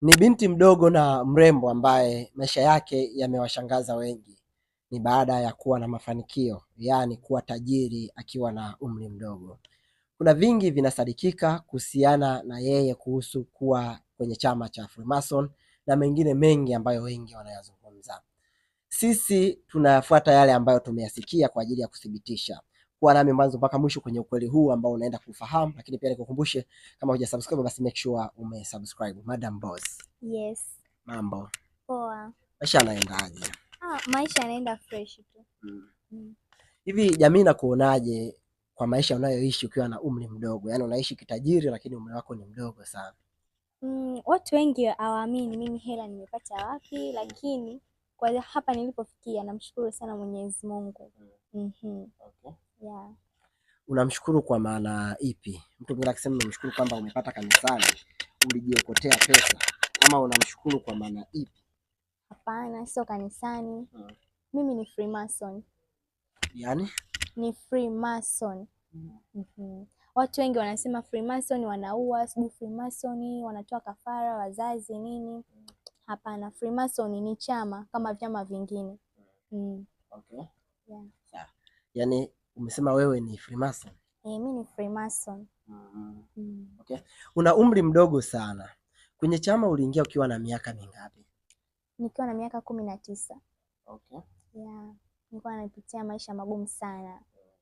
Ni binti mdogo na mrembo ambaye maisha yake yamewashangaza wengi. Ni baada ya kuwa na mafanikio, yaani kuwa tajiri akiwa na umri mdogo. Kuna vingi vinasadikika kuhusiana na yeye kuhusu kuwa kwenye chama cha Freemason na mengine mengi ambayo wengi wanayazungumza. Sisi tunayafuata yale ambayo tumeyasikia kwa ajili ya kuthibitisha. Kuwa nami mwanzo mpaka mwisho kwenye ukweli huu ambao unaenda kufahamu, lakini pia nikukumbushe kama hujasubscribe basi make sure umesubscribe. Madam Boss. Yes. Mambo Poa. maisha yanaendaje? Maisha yanaenda fresh tu. Hivi jamii nakuonaje kwa maisha unayoishi ukiwa na umri mdogo? Yaani unaishi kitajiri lakini umri wako ni mdogo sana. Watu wengi hawaamini mimi hela nimepata wapi, lakini kwa hapa nilipofikia namshukuru sana Mwenyezi Mungu. Okay. Yeah. Unamshukuru kwa maana ipi? Mtu mwingine akisema unamshukuru kwamba umepata kanisani, ulijiokotea pesa, ama unamshukuru kwa maana ipi? Hapana, sio kanisani. Mimi ni Freemason. Yaani? Ni Freemason. Watu wengi wanasema Freemason wanaua, sijui Freemason wanatoa kafara wazazi nini. Hapana, Freemason ni chama kama vyama vingine. Okay. Yeah. Sawa. Yaani umesema wewe ni Freemason? Mimi ni Freemason. Okay. Una umri mdogo sana. Kwenye chama uliingia ukiwa na miaka mingapi? Nikiwa na miaka 19. Okay. Yeah. Nilikuwa napitia maisha magumu sana.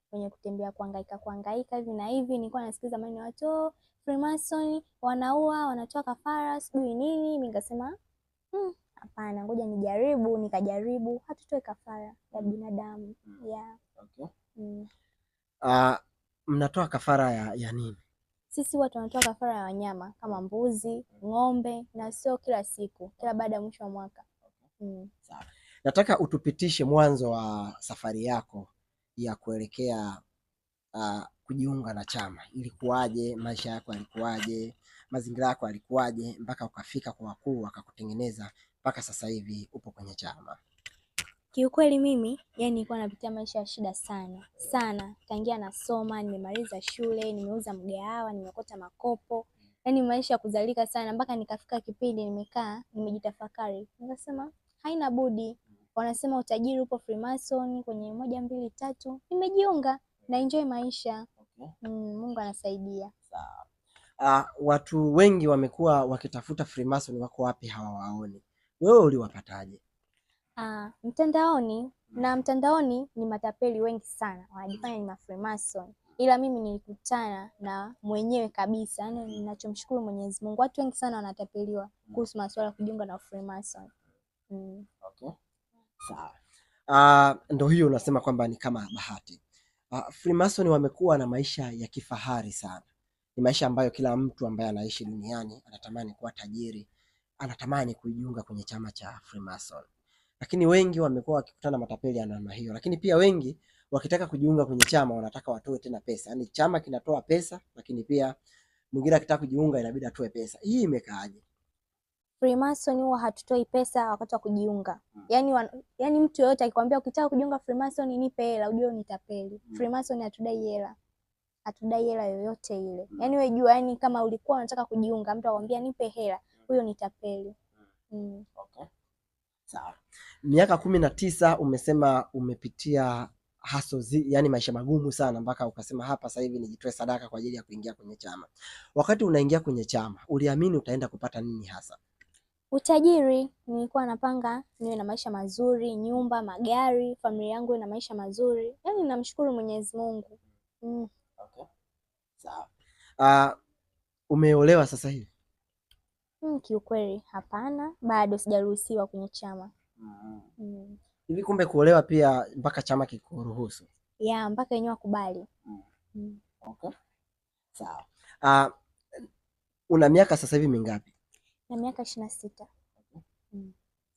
Kwenye kutembea kuhangaika hivi na hivi, nilikuwa nasikiza maneno ya watu Freemason wanaua, wanatoa kafara, sijui nini, nikasema hapana, ngoja nijaribu, nikajaribu, hatutoe kafara ya binadamu. Yeah. Okay. Mnatoa kafara ya nini? Sisi huwa tunatoa kafara ya wanyama kama mbuzi, ng'ombe, na sio kila siku, kila baada ya mwisho wa mwaka. Sawa. Nataka utupitishe mwanzo wa safari yako ya kuelekea kujiunga na chama. Ilikuwaje? Maisha yako yalikuwaje? Mazingira yako yalikuwaje mpaka ukafika kwa wakuu wakakutengeneza mpaka sasa hivi upo kwenye chama? Kiukweli mimi nilikuwa napitia maisha ya shida sana sana, tangia nasoma, nimemaliza shule, nimeuza mgahawa, nimekota makopo, maisha ya kuzalika sana, mpaka nikafika kipindi nimekaa nimejitafakari, nikasema haina budi, wanasema utajiri upo Freemason kwenye 1 2 3, nimejiunga na enjoy maisha. Mungu anasaidia. Sawa. Watu wengi wamekuwa wakitafuta Freemason, wako wapi hawawaoni, wewe uliwapataje? Mtandaoni, na mtandaoni ni matapeli wengi sana wanajifanya ni Freemason, ila mimi nilikutana na mwenyewe kabisa. Ninachomshukuru Mwenyezi Mungu, watu wengi sana wanatapeliwa kuhusu masuala ya kujiunga na Freemason. Okay. Sawa. Ndio hiyo unasema kwamba ni kama bahati. Freemason wamekuwa na maisha ya kifahari sana. Ni maisha ambayo kila mtu ambaye anaishi duniani anatamani kuwa tajiri, anatamani kujiunga kwenye chama cha Freemason. Lakini wengi wamekuwa wakikutana matapeli ya namna hiyo, lakini pia wengi wakitaka kujiunga kwenye chama wanataka watoe tena pesa. Yaani chama kinatoa pesa, lakini pia mwingine akitaka kujiunga inabidi atoe pesa. Hii imekaaje? Freemason huwa hatutoi pesa wakati wa kujiunga. Yaani mtu yoyote akikwambia ukitaka kujiunga Freemason nipe hela, ujue ni tapeli. Freemason hatudai hela. Hatudai hela yoyote ile. Wewe jua, kama ulikuwa unataka kujiunga, mtu akwambia nipe hela, huyo ni tapeli. Okay. Sawa. Miaka 19 umesema umepitia hustle, maisha magumu sana mpaka ukasema hapa sasa hivi nijitoe sadaka kwa ajili ya kuingia kwenye chama. Wakati unaingia kwenye chama, uliamini utaenda kupata nini hasa? Utajiri. Nilikuwa napanga niwe na maisha mazuri, nyumba, magari, familia yangu na maisha mazuri. Namshukuru Mwenyezi Mungu. Okay. Sawa. Umeolewa sasa hivi? Kiukweli hapana, bado sijaruhusiwa kwenye chama. Hivi kumbe kuolewa pia mpaka chama kikuruhusu? Yeah, mpaka wenyewe wakubali. Okay. Sawa. Una miaka sasa hivi mingapi? Na miaka 26.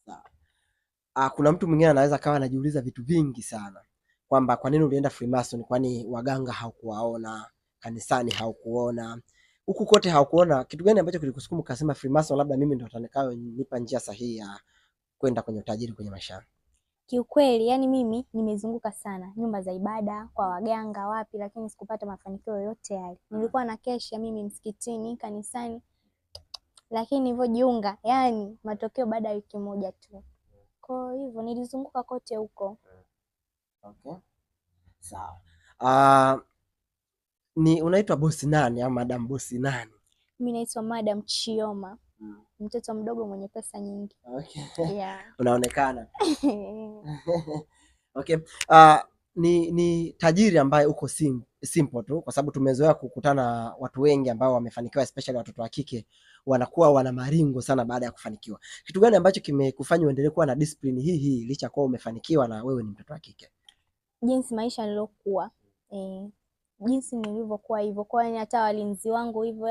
Sawa. Kuna mtu mwingine anaweza kawa anajiuliza vitu vingi sana kwamba kwa nini ulienda Freemason, kwani waganga haukuwaona, kanisani haukuona, huku kote haukuona. Kitu gani ambacho kilikusukuma ukasema Freemason labda mimi ndo atakao nipa njia sahihi ya kwenda kwenye utajiri kwenye maisha? Kiukweli mimi nimezunguka sana nyumba za ibada, kwa waganga, wapi, lakini sikupata mafanikio yoyote yale. Nilikuwa na kesha mimi msikitini, kanisani, lakini nilivyojiunga, yani matokeo baada ya wiki moja tu. Kwa hivyo nilizunguka kote huko. Okay. Sawa. Ni unaitwa bosi nani au madam bosi nani? Mimi naitwa Madam Chioma. Mtoto mdogo mwenye pesa nyingi. Okay. Yeah. Unaonekana. Okay. Ni tajiri ambaye uko simple tu, kwa sababu tumezoea kukutana watu wengi ambao wamefanikiwa, especially watoto wa kike wanakuwa wana maringo sana baada ya kufanikiwa. Kitu gani ambacho kimekufanya uendelee kuwa na discipline hii licha kwa umefanikiwa na wewe ni mtoto wa kike? Jinsi maisha nilokuwa, jinsi nilivyokuwa hivyo, kwa yani hata walinzi wangu hivyo,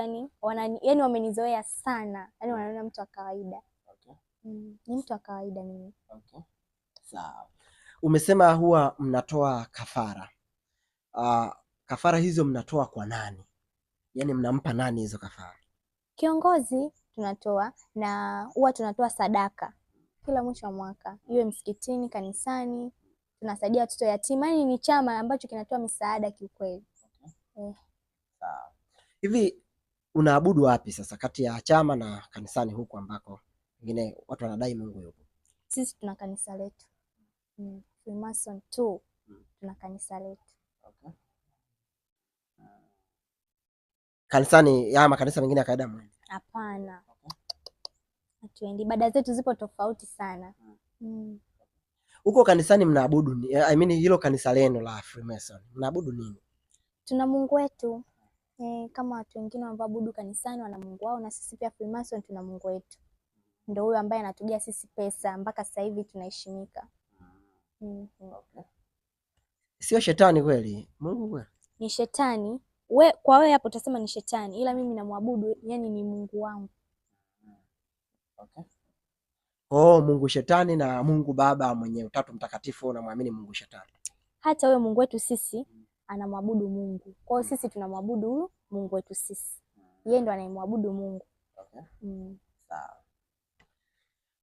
yani wamenizoea sana, yani wanaona mtu wa kawaida. Okay. Ni mtu wa kawaida mimi. Okay. Sawa. Umesema huwa mnatoa kafara. Kafara hizo mnatoa kwa nani? Yaani mnampa nani hizo kafara? Kiongozi tunatoa, na huwa tunatoa sadaka kila mwisho wa mwaka, iwe msikitini, kanisani. Tunasaidia watoto yatima, yani ni chama ambacho kinatoa misaada kiukweli. Okay. Sawa. Hivi unaabudu wapi sasa kati ya chama na kanisani huku ambako wengine watu wanadai Mungu yupo? Sisi tuna kanisa letu. Freemason tu. Tuna kanisa letu. Okay. Kanisani ya makanisa mengine ya kawaida mwende? Hapana. Hatuendi. Ibada zetu zipo tofauti sana. Huko kanisani mnaabudu hilo kanisa lenu la Freemason mnaabudu nini? Tuna Mungu wetu. Kama watu wengine wanaabudu kanisani wana Mungu wao, na sisi pia Freemason tuna Mungu wetu. Ndio huyo ambaye anatugia sisi pesa mpaka sasa hivi tunaheshimika. Okay. Sio shetani kweli? Mungu kweli? Ni shetani. Kwa wewe hapo utasema ni shetani, ila mimi namwabudu, yani ni Mungu wangu. Okay. Mungu shetani na Mungu Baba mwenye Utatu Mtakatifu unamwamini Mungu shetani? Hata huyo Mungu wetu sisi anamwabudu Mungu. Kwa hiyo sisi tunamwabudu huyu Mungu wetu sisi. Yeye ndo anayemwabudu Mungu. Okay.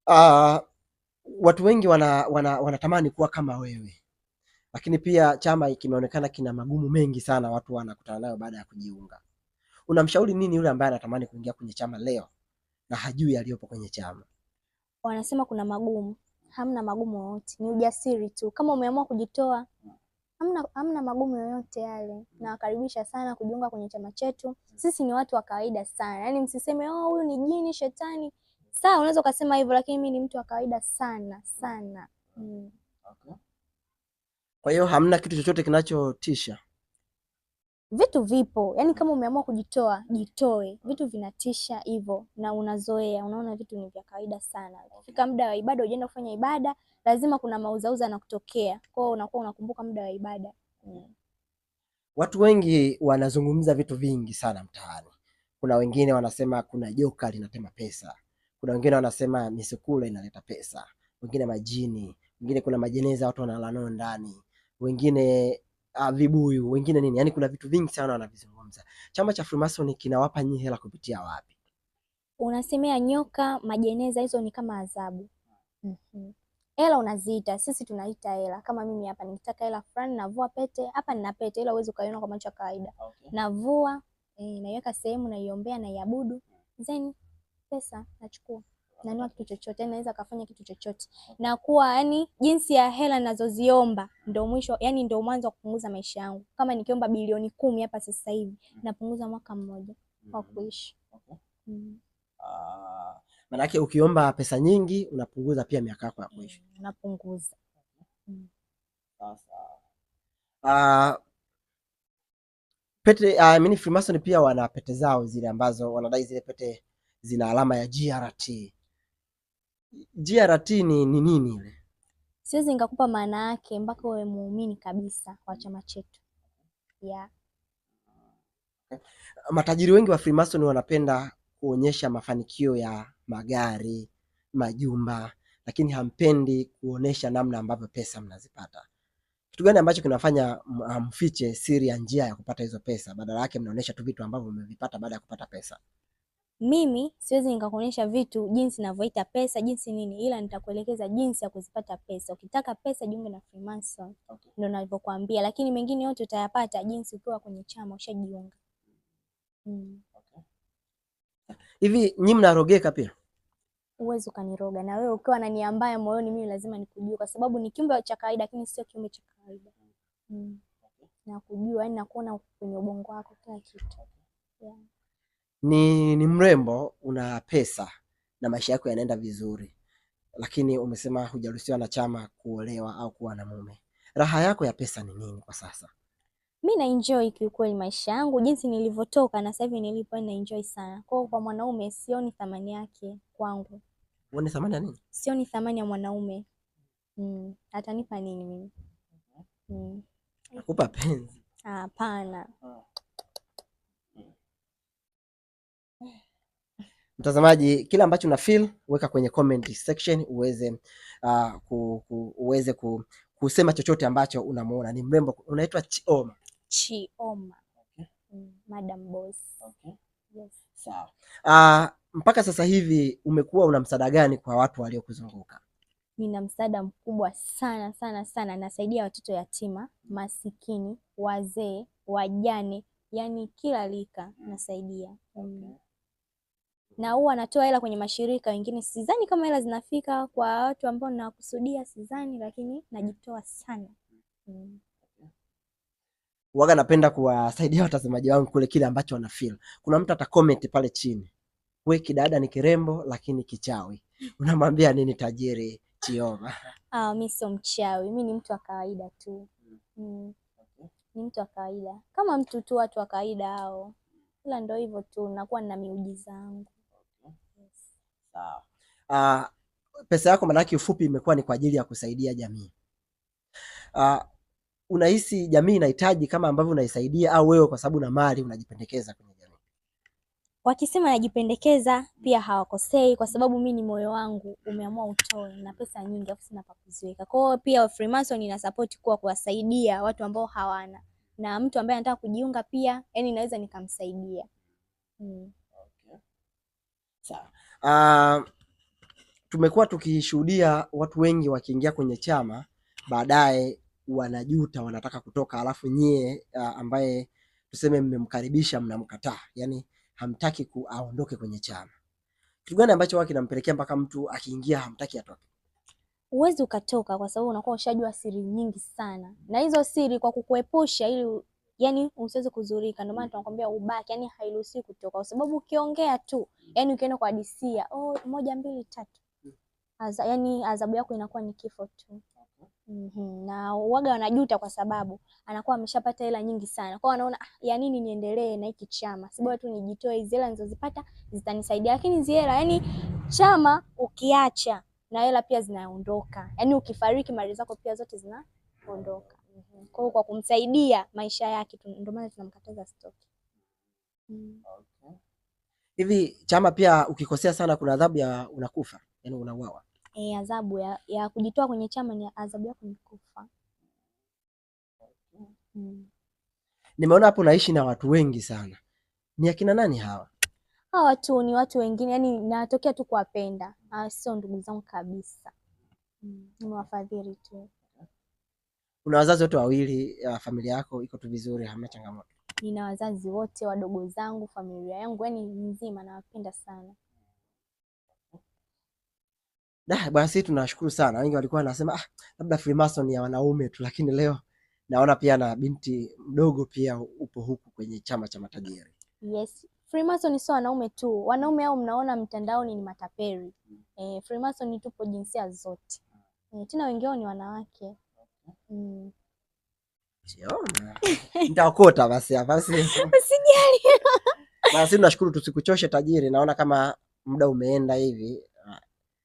Sawa. Watu wengi wanatamani kuwa kama wewe, lakini pia chama kimeonekana kina magumu mengi sana watu wanakutana nayo baada ya kujiunga. Unamshauri nini yule ambaye anatamani kuingia kwenye chama leo na hajui aliyopo kwenye chama? Wanasema kuna magumu. Hamna magumu yoyote, ni ujasiri tu. Kama umeamua kujitoa, hamna magumu yoyote yale. Nawakaribisha sana kujiunga kwenye chama chetu. Sisi ni watu wa kawaida sana, yaani msiseme huyu ni jini, shetani. Sawa, unaweza ukasema hivyo, lakini mimi ni mtu wa kawaida sana sana. Okay. Kwa hiyo hamna kitu chochote kinachotisha? Vitu vipo, yaani kama umeamua kujitoa, jitoe. Vitu vinatisha hivyo na unazoea, unaona vitu ni vya kawaida sana. Ukifika muda wa ibada, unaenda kufanya ibada, lazima kuna mauzauza na kutokea. Kwa hiyo unakuwa unakumbuka muda wa ibada. Watu wengi wanazungumza vitu vingi sana mtaani. Kuna wengine wanasema kuna joka linatema pesa, kuna wengine wanasema misukule inaleta pesa, wengine majini, wengine kuna majeneza watu wanalala ndani, wengine vibuyu, wengine nini, yaani kuna vitu vingi sana wanavizungumza. Chama cha Freemason kinawapa nyinyi hela kupitia wapi? Unasemea nyoka, majeneza, hizo ni kama adhabu. Hela unaziita, sisi tunaita hela. Kama mimi hapa nikitaka hela fulani, navua pete, hapa nina pete, ila uweze ukaiona kwa macho ya kawaida. Okay. Navua, naiweka sehemu, naiombea, naiabudu, then pesa nachukua. Nanunua kitu chochote, naweza kafanya kitu chochote. Na kuwa yani jinsi ya hela ninazoziomba ndio mwisho, yani ndio mwanzo wa kupunguza maisha yangu. Kama nikiomba bilioni 10 hapa sasa hivi, napunguza mwaka mmoja wa kuishi. Okay. Maanake ukiomba pesa nyingi unapunguza pia miaka yako ya kuishi. Napunguza. Pete mimi Freemason pia wana pete zao zile ambazo wanadai zile pete zina alama ya GRT. GRT ni nini ile? Siwezi nikakupa maana yake mpaka uwe muumini kabisa wa chama chetu. Yeah. Matajiri wengi wa Freemason wanapenda kuonyesha mafanikio ya magari, majumba, lakini hampendi kuonesha namna ambavyo pesa mnazipata. Kitu gani ambacho kinafanya mfiche siri ya njia ya kupata hizo pesa, badala yake mnaonesha tu vitu ambavyo mmevipata baada ya kupata pesa? Mimi siwezi nikakuonyesha vitu jinsi ninavyoita pesa, jinsi nini, ila nitakuelekeza jinsi ya kuzipata pesa. Ukitaka pesa jiunge na Freemason. Okay. Ndio ninavyokuambia, lakini mengine yote utayapata jinsi ukiwa kwenye chama ushajiunga. Okay. Hivi nyinyi mnarogeka pia? Uwezi ukaniroga, na wewe ukiwa na nia mbaya moyoni, mimi lazima nikujue, kwa sababu ni kiumbe cha kawaida, lakini sio kiumbe cha kawaida. Na kujua, yani nakuona kwenye ubongo wako kila kitu. Yeah. Ni mrembo, una pesa na maisha yako yanaenda vizuri, lakini umesema hujaruhusiwa na chama kuolewa au kuwa na mume. Raha yako ya pesa ni nini kwa sasa? Mimi na enjoy kiukweli maisha yangu jinsi nilivyotoka na sasa hivi nilipo, na enjoy sana. Kwa mwanaume sioni thamani yake kwangu. Uone thamani ya nini? Sioni thamani ya mwanaume. Atanipa nini mimi? Nakupa penzi? Hapana. Mtazamaji, kila ambacho una feel weka kwenye comment section uweze kusema chochote ambacho unamuona. Ni mrembo, unaitwa Chioma. Chioma. Madam Boss. Okay. Yes. Sawa. Mpaka sasa hivi umekuwa una msaada gani kwa watu waliokuzunguka? Nina msaada mkubwa sana sana sana. Nasaidia watoto yatima, masikini, wazee, wajane, yani kila rika nasaidia. Na huwa natoa hela kwenye mashirika wengine, sidhani kama hela zinafika kwa watu ambao nakusudia, sidhani, lakini najitoa sana. Waga napenda kuwasaidia watazamaji wangu kule kile ambacho wana feel. Kuna mtu ata comment pale chini, we kidada ni kirembo lakini kichawi, unamwambia nini tajiri Chioma? Mimi sio mchawi, mimi ni mtu wa kawaida tu. Ni mtu wa kawaida kama mtu tu, watu wa kawaida hao, ila ndio hivyo tu, nakuwa na miujiza yangu. Sawa. Pesa yako manake ufupi imekuwa ni kwa ajili ya kusaidia jamii. Unahisi jamii inahitaji kama ambavyo unaisaidia, au wewe kwa sababu na mali unajipendekeza kwenye jamii? Wakisema najipendekeza pia hawakosei, kwa sababu mimi ni moyo wangu umeamua utoe na pesa nyingi afu sina pa kuziweka. Kwa hiyo pia Freemason ina support kwa kuwasaidia watu ambao hawana, na mtu ambaye anataka kujiunga pia, yani naweza nikamsaidia. Okay. Sawa. Tumekuwa tukishuhudia watu wengi wakiingia kwenye chama baadaye wanajuta, wanataka kutoka, alafu nyie ambaye tuseme mmemkaribisha mnamkataa, yani hamtaki aondoke kwenye chama. Kitu gani ambacho wao kinampelekea mpaka mtu akiingia hamtaki atoke? Uwezi ukatoka kwa sababu unakuwa ushajua siri nyingi sana, na hizo siri kwa kukuepusha ili yani usiweze kuzurika, ndio maana tunakwambia ubaki, yani hairuhusiwi kutoka, kwa sababu ukiongea tu, yani ukienda kwa hadisia 1 2 3, yani adhabu yako inakuwa ni kifo tu. Na waga wanajuta kwa sababu anakuwa ameshapata hela nyingi sana, kwa anaona ya nini niendelee na hiki chama, si bora tu nijitoe, hizo hela nilizozipata zitanisaidia. Lakini hizo hela, yani chama ukiacha na hela pia zinaondoka, yani ukifariki mali zako pia zote zinaondoka. Kwa kumsaidia maisha yake, ndio maana tunamkataza stoki. Okay. Hivi chama pia ukikosea sana kuna adhabu ya unakufa, yani unauawa? Adhabu ya kujitoa kwenye chama ni adhabu yako ni kufa. Nimeona hapo naishi na watu wengi sana, ni akina nani hawa? Hawa watu ni watu wengine, yani natokea tu kuwapenda, sio ndugu zangu kabisa. Ni wafadhili tu. Una wazazi wote wawili, familia yako iko tu vizuri, hamna changamoto? Nina wazazi wote, wadogo zangu, familia yangu yani nzima, nawapenda sana. Basi tunashukuru sana. Wengi walikuwa wanasema labda Freemason ya wanaume tu, lakini leo naona pia na binti mdogo pia upo huku kwenye chama cha matajiri. Yes, Freemason sio wanaume tu, wanaume hao mnaona mtandaoni ni matapeli. Freemason tupo jinsia zote. Tena wengi wao ni wanawake. Siona. Nitaokota basi hapa basi. Usijali. Basi tunashukuru, tusikuchoshe tajiri. Naona kama muda umeenda hivi.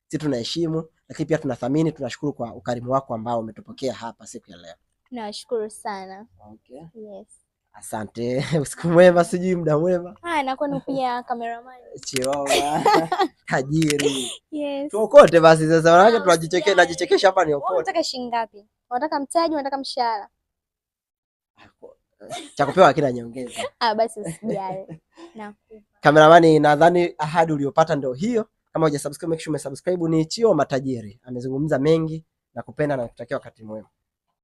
Sisi tunaheshimu, lakini pia tunathamini. Tunashukuru kwa ukarimu wako ambao umetupokea hapa siku ya leo. Nashukuru sana. Okay. Yes. Asante. Usiku mwema, sijui muda mwema. Nakuwa pia cameraman. Chioma. Tajiri. Yes. Tuokote basi sasa, wanawake tunajichekea, najichekesha hapa niokote. Unataka shilingi ngapi? Unataka mtaji, unataka mshahara? Cha kupewa kila nyongeza. Basi usijali. Nakupa. Cameraman, nadhani ahadi uliyopata ndio hiyo. Kama hujasubscribe, make sure umesubscribe. Ni Chioma Tajiri. Amezungumza mengi na kupenda na kutakia wakati mwema.